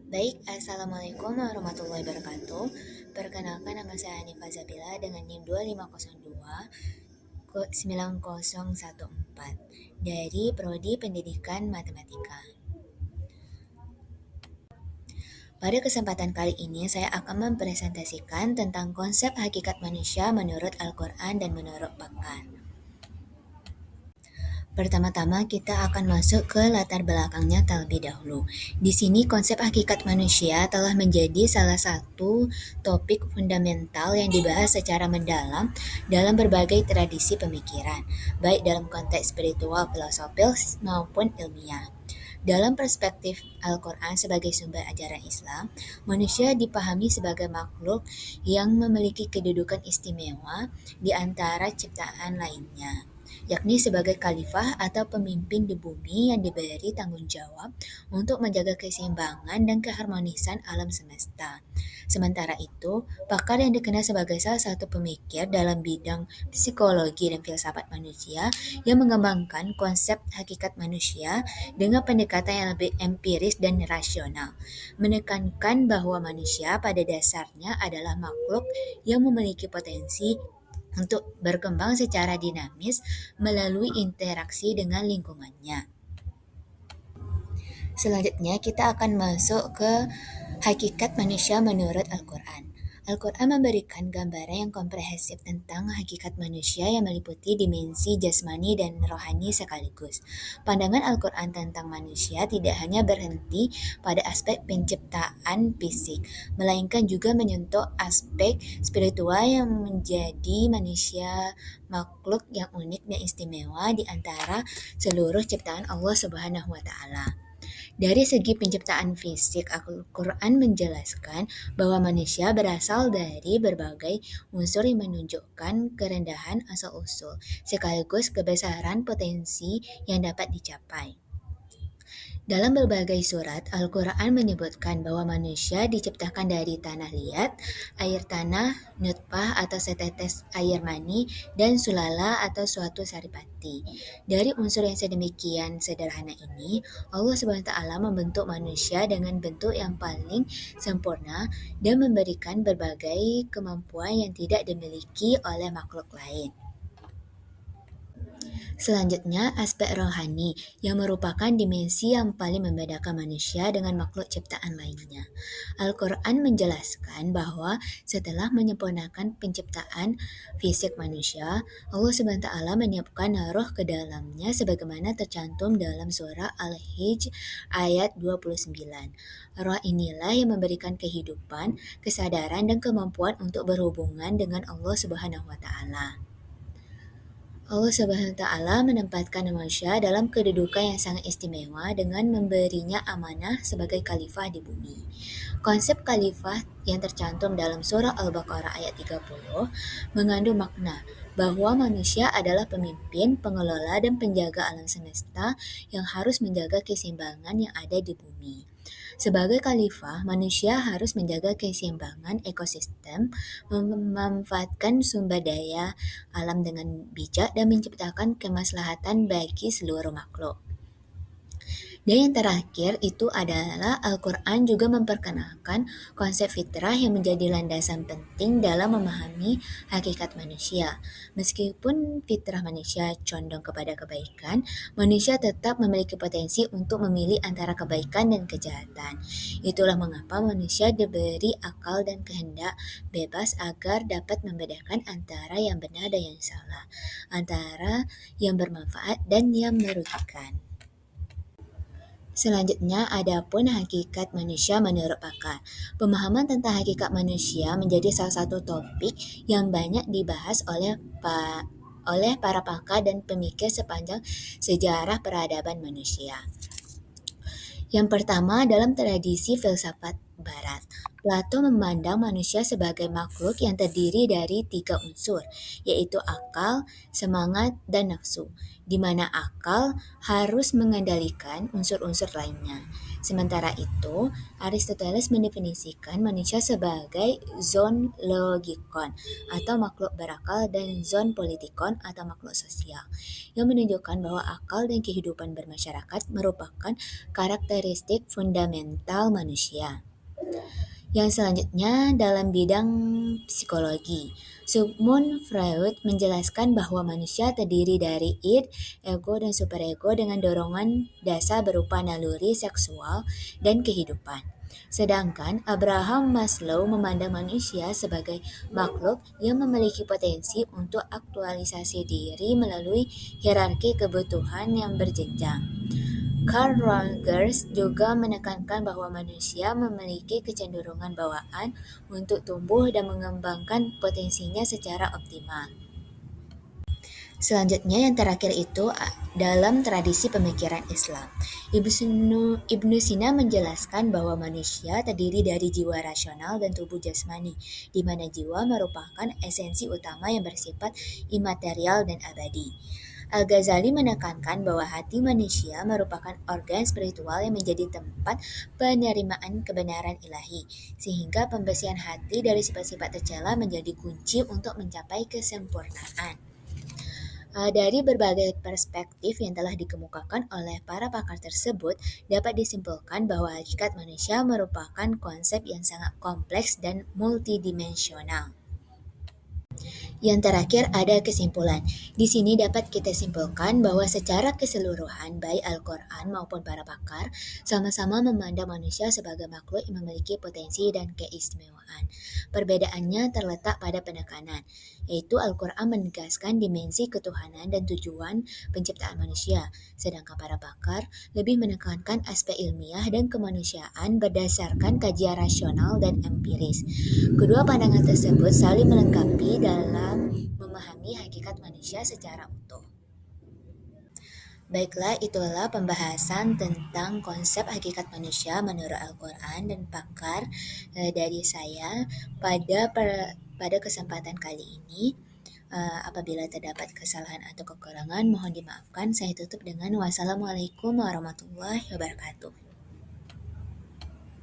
Baik, Assalamualaikum warahmatullahi wabarakatuh. Perkenalkan, nama saya Hanifah Zabila dengan NIM 2502-9014 dari Prodi Pendidikan Matematika. Pada kesempatan kali ini, saya akan mempresentasikan tentang konsep hakikat manusia menurut Al-Quran dan menurut pakar. Pertama-tama kita akan masuk ke latar belakangnya terlebih dahulu. Di sini konsep hakikat manusia telah menjadi salah satu topik fundamental yang dibahas secara mendalam dalam berbagai tradisi pemikiran, baik dalam konteks spiritual, filosofis, maupun ilmiah. Dalam perspektif Al-Quran sebagai sumber ajaran Islam, manusia dipahami sebagai makhluk yang memiliki kedudukan istimewa di antara ciptaan lainnya, yakni sebagai khalifah atau pemimpin di bumi yang diberi tanggung jawab untuk menjaga keseimbangan dan keharmonisan alam semesta. Sementara itu, pakar yang dikenal sebagai salah satu pemikir dalam bidang psikologi dan filsafat manusia yang mengembangkan konsep hakikat manusia dengan pendekatan yang lebih empiris dan rasional, menekankan bahwa manusia pada dasarnya adalah makhluk yang memiliki potensi untuk berkembang secara dinamis melalui interaksi dengan lingkungannya. Selanjutnya kita akan masuk ke hakikat manusia menurut Al-Quran. Al-Quran memberikan gambaran yang komprehensif tentang hakikat manusia yang meliputi dimensi jasmani dan rohani sekaligus. Pandangan Al-Quran tentang manusia tidak hanya berhenti pada aspek penciptaan fisik, melainkan juga menyentuh aspek spiritual yang menjadi manusia makhluk yang unik dan istimewa di antara seluruh ciptaan Allah Subhanahu wa Ta'ala. Dari segi penciptaan fisik, Al-Quran menjelaskan bahwa manusia berasal dari berbagai unsur yang menunjukkan kerendahan asal-usul, sekaligus kebesaran potensi yang dapat dicapai. Dalam berbagai surat, Al-Quran menyebutkan bahwa manusia diciptakan dari tanah liat, air tanah, nutfah atau setetes air mani, dan sulala atau suatu saripati. Dari unsur yang sedemikian sederhana ini, Allah SWT membentuk manusia dengan bentuk yang paling sempurna dan memberikan berbagai kemampuan yang tidak dimiliki oleh makhluk lain. Selanjutnya, aspek rohani, yang merupakan dimensi yang paling membedakan manusia dengan makhluk ciptaan lainnya. Al-Quran menjelaskan bahwa setelah menyempurnakan penciptaan fisik manusia, Allah SWT menyiapkan roh ke dalamnya sebagaimana tercantum dalam surah Al-Hijr ayat 29. Roh inilah yang memberikan kehidupan, kesadaran, dan kemampuan untuk berhubungan dengan Allah Subhanahu wa Ta'ala. Allah Subhanahu wa Ta'ala menempatkan manusia dalam kedudukan yang sangat istimewa dengan memberinya amanah sebagai khalifah di bumi. Konsep khalifah yang tercantum dalam surah Al-Baqarah ayat 30 mengandung makna bahwa manusia adalah pemimpin, pengelola, dan penjaga alam semesta yang harus menjaga keseimbangan yang ada di bumi. Sebagai khalifah, manusia harus menjaga keseimbangan ekosistem, memanfaatkan sumber daya alam dengan bijak, dan menciptakan kemaslahatan bagi seluruh makhluk. Dan yang terakhir itu adalah Al-Quran juga memperkenalkan konsep fitrah yang menjadi landasan penting dalam memahami hakikat manusia. Meskipun fitrah manusia condong kepada kebaikan, manusia tetap memiliki potensi untuk memilih antara kebaikan dan kejahatan. Itulah mengapa manusia diberi akal dan kehendak bebas agar dapat membedakan antara yang benar dan yang salah, antara yang bermanfaat dan yang merugikan. Selanjutnya, adapun hakikat manusia menurut pakar. Pemahaman tentang hakikat manusia menjadi salah satu topik yang banyak dibahas oleh para pakar dan pemikir sepanjang sejarah peradaban manusia. Yang pertama, dalam tradisi filsafat Barat. Plato memandang manusia sebagai makhluk yang terdiri dari 3 unsur, yaitu akal, semangat, dan nafsu, di mana akal harus mengendalikan unsur-unsur lainnya. Sementara itu, Aristoteles mendefinisikan manusia sebagai zoon logikon atau makhluk berakal dan zoon politikon atau makhluk sosial, yang menunjukkan bahwa akal dan kehidupan bermasyarakat merupakan karakteristik fundamental manusia. Yang selanjutnya dalam bidang psikologi, Sigmund Freud menjelaskan bahwa manusia terdiri dari id, ego, dan superego dengan dorongan dasar berupa naluri seksual dan kehidupan. Sedangkan Abraham Maslow memandang manusia sebagai makhluk yang memiliki potensi untuk aktualisasi diri melalui hierarki kebutuhan yang berjenjang. Carl Rogers juga menekankan bahwa manusia memiliki kecenderungan bawaan untuk tumbuh dan mengembangkan potensinya secara optimal. Selanjutnya yang terakhir itu dalam tradisi pemikiran Islam. Ibnu Sina menjelaskan bahwa manusia terdiri dari jiwa rasional dan tubuh jasmani, di mana jiwa merupakan esensi utama yang bersifat imaterial dan abadi. Al-Ghazali menekankan bahwa hati manusia merupakan organ spiritual yang menjadi tempat penerimaan kebenaran ilahi, sehingga pembersihan hati dari sifat-sifat tercela menjadi kunci untuk mencapai kesempurnaan. Dari berbagai perspektif yang telah dikemukakan oleh para pakar tersebut, dapat disimpulkan bahwa hakikat manusia merupakan konsep yang sangat kompleks dan multidimensional. Yang terakhir ada kesimpulan. Di sini dapat kita simpulkan bahwa secara keseluruhan baik Al-Quran maupun para pakar sama-sama memandang manusia sebagai makhluk yang memiliki potensi dan keistimewaan. Perbedaannya terletak pada penekanan, yaitu Al-Quran menegaskan dimensi ketuhanan dan tujuan penciptaan manusia, sedangkan para pakar lebih menekankan aspek ilmiah dan kemanusiaan berdasarkan kajian rasional dan empiris. Kedua pandangan tersebut saling melengkapi dalam memahami hakikat manusia secara utuh. Baiklah, itulah pembahasan tentang konsep hakikat manusia menurut Al-Quran dan pakar dari saya pada kesempatan kali ini. Apabila terdapat kesalahan atau kekurangan, mohon dimaafkan. Saya tutup dengan wassalamualaikum warahmatullahi wabarakatuh.